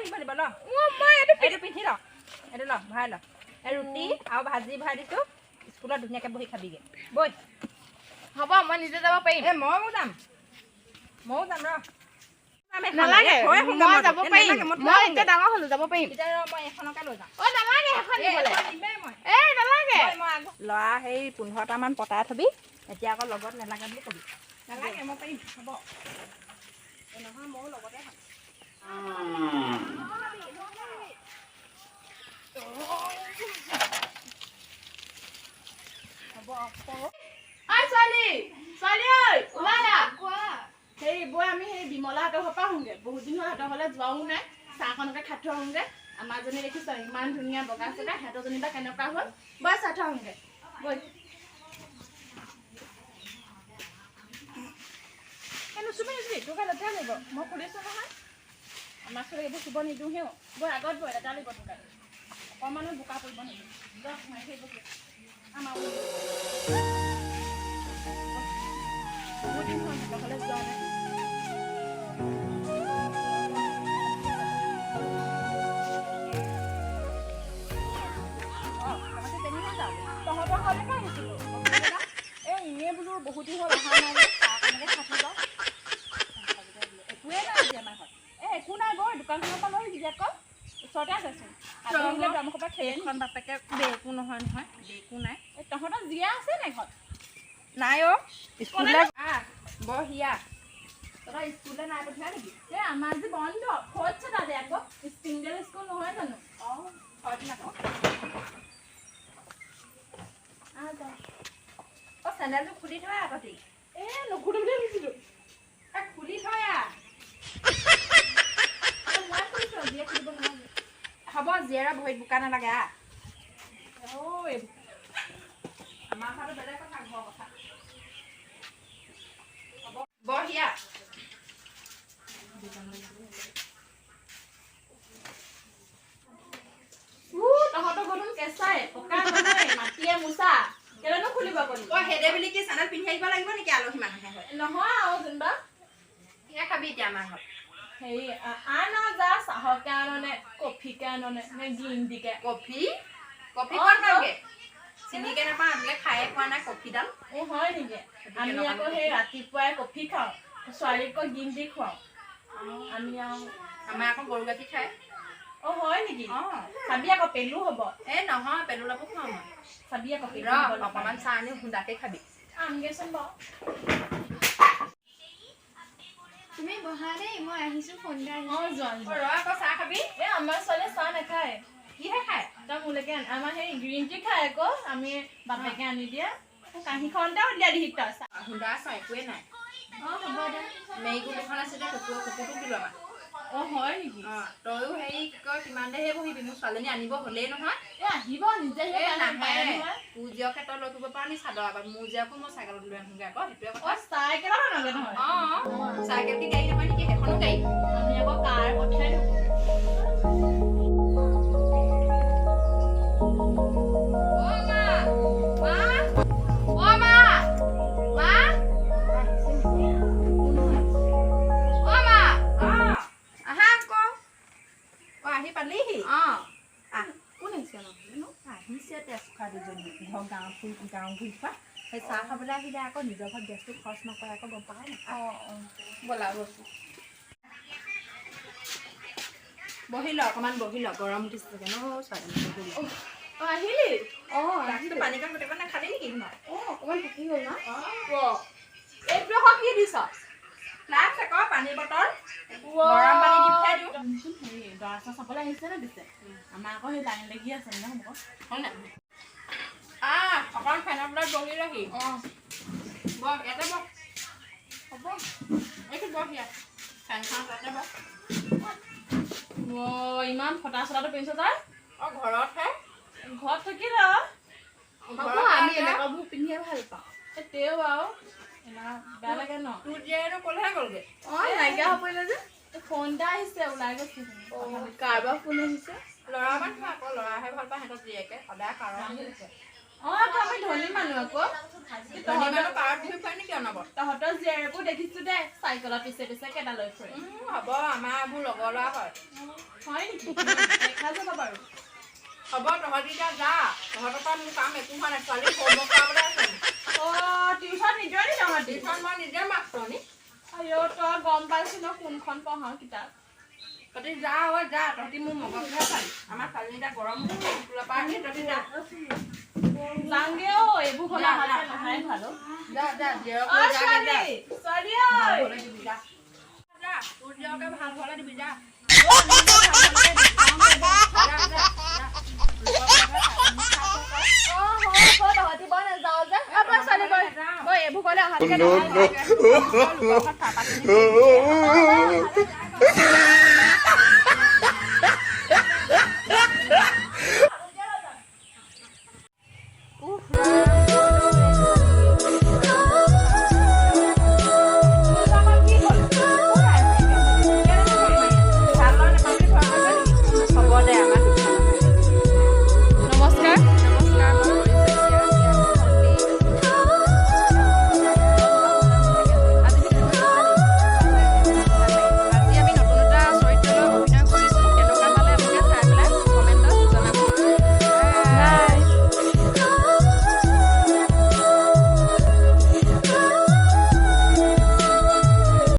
থাকিব দিব ল এইটো পিন্ধি ল এইটো ল ভৰাই ল এই ৰুটি আৰু ভাজি ভৰাই দিছোঁ স্কুলত ধুনীয়াকৈ বহি খাবিগৈ বৈ হ'ব মই নিজে যাব পাৰিম এই ময়ো যাম ৰ নালাগে মই যাব পাৰিম মই এতিয়া ডাঙৰ হ'লো যাব পাৰিম এতিয়া মই এখনকে লৈ যাম অ নালাগে এখন নিবলৈ এই নালাগে ল'ৰা সেই 15টামান পতাই থবি এতিয়া আকৌ লগত নালাগে বুলি কবি নালাগে মই পাৰিম হ'ব নহয় ময়ো লগতে খাম সেই বৈ আমি সেই বিমলাহঁতৰ ঘৰৰ পৰা আহোঁগৈ বহুত দিন হ'ল সিহঁতৰ ঘৰলৈ যোৱাও নাই চাহখনকে খাই থৈ আহোঁগৈ আমাৰজনী দেখিছ ইমান ধুনীয়া বগা চগা সিহঁতৰজনী বা কেনেকুৱা হ'ল বৈ চাহ থৈ আহোঁগৈ বৈ নুচুবি তোকে লেতেৰা লাগিব মই সুধিছোঁ নহয় আমাৰ ছোৱালীক এইবোৰ চুব নিদিওঁহেও বৈ আগত বৈ লেতেৰা লাগিব তোকে অকণমানো বোকা পৰিব নিদিওঁ আমাৰ বহুত দিন হ'ল সিহঁতৰ ঘৰলৈ যোৱা নাই তহঁতৰ ঘৰলৈকে আহিছিলোঁ এই এনেই বোলো বহুত দিন হ'ল অহা নাই চাহ কেনেকৈ খাতি যাওঁ একোৱে নাই আজি আমাৰ ঘৰত এই একো নাই গৈ দোকানখনৰ পৰা লৈ আহিবি আকৌ ওচৰতে আছেচোন আজি আহিলে আমাৰ পৰা খেলিখন বাপেকে একো নহয় একো নাই এই তহঁতৰ জীয়া আছে নাই ঘৰত নাই অ' স্কুললৈ বহিয়া তহঁতৰ স্কুললৈ নাই পঠিওৱা নেকি এই আমাৰ যে বন্ধ ফ'ৰ্থ তাতে আকৌ স্পিংডেল স্কুল নহয় জানো অঁ হয়তো নাকৌ অঁ চেণ্ডেলটো খুলি থোৱা আগতে এই নুখুলো বুলি ভাবিছিলোঁ খুলি থোৱা মই খুলিছোঁ জীয়ে খুলিব নালাগে হ'ব জীয়েৰা ভৰিত বোকা নালাগে আমাৰ ঘৰটো বেলেগ কথা ঘৰৰ কথা হ'ব বহিয়া তহঁতৰ ঘৰটো কেঁচাই পকা নহয় মাটিয়ে মোচা কেলেনো খুলিব পাৰি অঁ হেদে বুলি কি চেণ্ডেল পিন্ধি আহিব লাগিব নেকি আলহী মানুহে হয় নহয় আৰু যেনিবা কিহে খাবি এতিয়া আমাৰ ঘৰত হেৰি আন যা চাহকে আননে কফিকে আননে নে গ্ৰীণ টিকে কফি ক'ত পামগৈ চিনিকে নাপাওঁ আজিলৈ খায়ে পোৱা নাই কফিডাল এই হয় নেকি আমি আকৌ সেই ৰাতিপুৱাই কফি খাওঁ ছোৱালীক আকৌ গ্ৰীণ টি খুৱাওঁ আমি আৰু আমাৰ আকৌ গৰু গাখীৰ খায় অঁ হয় নেকি অঁ চাবি আকৌ পেলু হ'ব এই নহয় পেলু লাভো খাওঁ মই চাবি আকৌ পেলু ৰ অকণমান চাহ আনি সুদাকে খাবি আনগেচোন বাৰু তুমি বহা দেই মই আহিছোঁ ফোন এটা অঁ যোৱা ৰ আকৌ চাহ খাবি এই আমাৰ ছোৱালীয়ে চাহ নাখায় কিহে খায় তই মোলৈকে আমাৰ সেই গ্ৰীণ টি খায় আকৌ আমি বাপেকে আনি দিয়ে কাঁহীখনতেও উলিয়াই দিহি তই চাহ সুদা চাহ একোৱে নাই অঁ হ'ব দে মেৰিগোল্ড এখন আছিলে কুকুৰটো দিলোঁ আমাৰ অঁ হয় নেকি অঁ তয়ো হেৰি কি কয় কিমান দেৰি বহিবি মোৰ ছোৱালীজনী আনিব হ'লেই নহয় এই আহিব নিজে এই নাহে তোৰ জীয়ৰ ক্ষেত্ৰত লৈ ফুৰিব পৰা নি চাদৰ আগত মোৰ জীয়কো মই চাইকেলত লৈ আহোঁগৈ আকৌ সেইটোৱে কথা অঁ চাইকেলত নালাগে নহয় অঁ চাইকেল কি গাড়ী নহয় নেকি সেইখনো গাড়ী আমি আকৌ কাৰ পঠিয়াই দিওঁ আহি পালিহি অঁ কোন আহিছে আহিছে তেজখোৱা দুজনী ঘৰ গাঁও ঘূৰি খোৱা সেই চাহ খাবলৈ আহিলে আকৌ নিজৰ ঘৰত গেছটো খৰচ নকৰে আকৌ গম পায় নাই ব'লা বস্তু বহি ল অকণমান বহি ল গৰম উঠিছে চাগে ন ছোৱালী অঁ আহিলি অঁ পানীকণ গোটেইকণ নাখালি নেকি তোমাৰ অঁ অকণমান থাকি গ'ল ন অঁ এইটো আকৌ কি দিছ ফ্লাক্স আকৌ পানীৰ বটল গৰম পানী দি পঠাই দিওঁ হেৰি দৰা চৰা চাবলৈ আহিছে নে দিছে আমাৰ আকৌ সেই লাইন লাগি আছে ন হ'ব হয় নাই অকণ ফেনৰ তলত বহি ৰহি অঁ বহ ইয়াতে বহ হ'ব এইটো বহ ইয়াত ফেনখন তাতে বহ ইমান ফটা চটাটো পিন্ধিছ তই অঁ ঘৰতহে ঘৰত থাকিল আমি এনেকুৱাবোৰ পিন্ধিয়ে ভাল পাওঁ তেও আৰু বেয়া লাগে ন তোৰ জীয়েনো ক'লেহে গ'লগৈ অঁ নাইকিয়া হৈ পৰিলে যে ফোন এটা আহিছে ওলাই গৈছে কাৰোবাৰ ফোন আহিছে ল'ৰা মানুহ আকৌ ল'ৰাহে ভাল পায় সিহঁতৰ জীয়েকে সদায় কাৰণ অঁ আকৌ আমি ধনী মানুহ আকৌ তহঁতৰ জীয়েৰেকো দেখিছো দে চাইকেলৰ পিছে পিছে কেইটা লৈ ফুৰে হ'ব আমাৰ এইবোৰ লগৰ ল'ৰা হয় হয় নেকি দেখা যাব বাৰু হ'ব তহঁতি এতিয়া যা তহঁতৰ পৰা মোৰ কাম একো হোৱা নাই ছোৱালী হোমৱৰ্ক কৰাবলৈ আছে টিউচন নিজৰ নি তহঁতি টিউচন মই নিজে মাষ্টৰনি আইঅ তই গম পাইছো ন কোনখন পঢ়াও কিতাপ তহঁতি যা যা তহঁতি মোৰ মগজহে খালি আমাৰ ছোৱালীকেইটা গৰম স্কুলৰ পৰা আহি তহঁতি যা যাংগে অ এইবোৰ হ'লে হাতে নাহাই ভাল যা যা জীয়েৰক অ লৈ যাগে যা ছোৱালী ভাল ঐ হ'লে দিবি যা যা তোৰ জীয়েৰকে ভাল হ'লে দিবি যা তহঁতি বই নাযাও যে ছোৱালী বই এইবোৰ ক'লে অহা